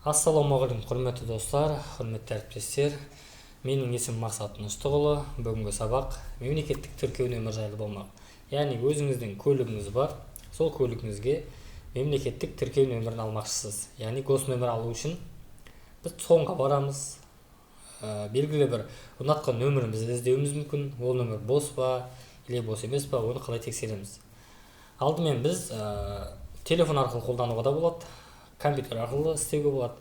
Ассалаумағалейкум, құрметті достар, құрметті әріптестер. Менің есімім Мақсат Нұстығұлы. Бүгінгі сабақ мемлекеттік тіркеу нөмірі жайлы болмақ. Яғни өзіңіздің көлігіңіз бар, сол көлігіңізге мемлекеттік тіркеу нөмірін алмақшысыз. Яғни гос нөмір алу үшін біз соңға барамыз. Белгілі бір ұнатқан нөмірімізді іздеуіміз мүмкін. Ол нөмір бос па, или бос емес па, оны қалай тексереміз. Алдымен біз телефон арқылы қолдануға да болады. Компьютер арқылы істеуге болады.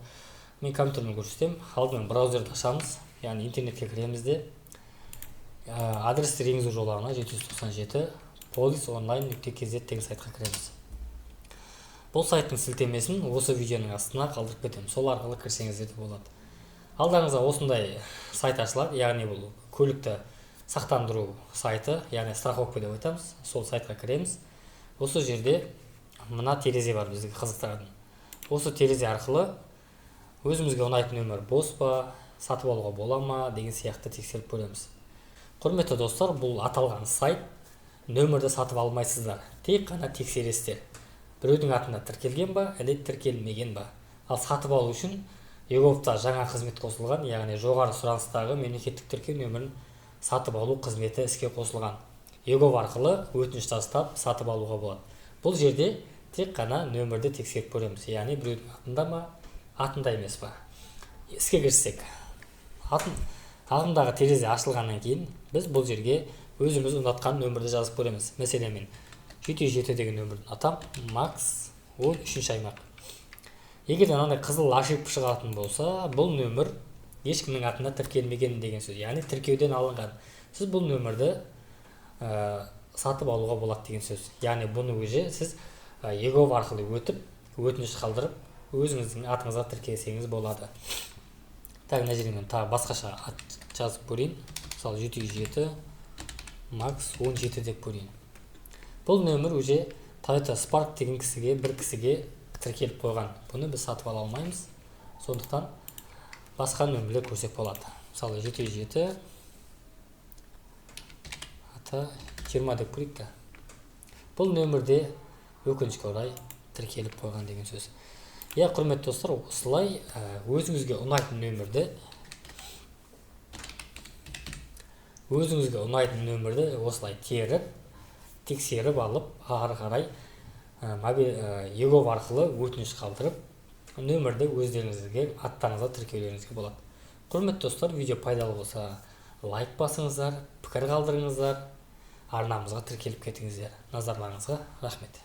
Мен компьютермен көрсетемін. Алдымен браузерді ашамыз, яғни интернетке кіреміз де адресті енгізу жолағына 797 polisonline.kz деген сайтқа кіреміз. Бұл сайттың сілтемесін осы видеоның астына қалдырып кетемін. Сол арқылы кірсеңіздер де болады. Алдарыңызға осындай сайт ашылады, яғни бұл көлікті сақтандыру сайты, яғни страховка деп айтамыз. Сол сайтқа кіреміз. Осы жерде мына терезе бар бізге қызықтыратын. Осы терезе арқылы өзімізге ұнайтын нөмір бос па, сатып алуға бола ма деген сияқты тексеріп көреміз. Құрметті достар, бұл аталған сайт нөмірді сатып алмайсыздар, тек қана тексересіздер. Біреудің атында тіркелген ба, әлде тіркелмеген ба. Ал сатып алу үшін ЕГОВта жаңа қызмет қосылған, яғни жоғары сұраныстағы мемлекеттік тіркеу нөмірін сатып алу қызметі іске қосылған. ЕГОВ арқылы өтініш тастап сатып алуға болады. Бұл жерде тек қана нөмірді тексеріп көреміз, яғни біреудің атында ма, атында емес па. Іске кіріссек, ағымдағы терезе ашылғаннан кейін біз бұл жерге өзіміз ұнатқан нөмірді жазып көреміз. Мәселен, мен 707 деген нөмірді атам, Макс 13 аймақ. Егер анандай қызыл ошибка шығатын болса, бұл нөмір ешкімнің атында тіркелмеген деген сөз, яғни тіркеуден алынған. Сіз бұл нөмірді сатып алуға болады деген сөз. Яғни бұны өзі сіз ЕГОВ арқылы өтіп, өтініш қалдырып, өзіңіздің атыңызға тіркелсеңіз болады. Мына жерге мен тағы басқаша ат жазып көрейін. Мысалы 707 Макс 17 деп көрейін. Бұл нөмір уже Toyota Spark деген бір кісіге тіркеліп қойған. Бұны біз сатып ала алмаймыз. Сондықтан басқа нөмірлер көрсек болады. Мысалы 707 аты 20 деп көрейік. Бұл нөмірде өкінішке орай тіркеліп қойған деген сөз. Құрметті достар, осылай өзіңізге ұнайтын нөмірді осылай теріп, тексеріп алып, ары қарай ЕГОВ арқылы өтініш қалдырып, нөмірді өздеріңізге аттарыңызға тіркеулеріңізге болады. Құрметті достар, видео пайдалы болса, лайк басыңыздар, пікір қалдырыңыздар, арнамызға тіркеліп кетіңіздер. Назарларыңызға рахмет.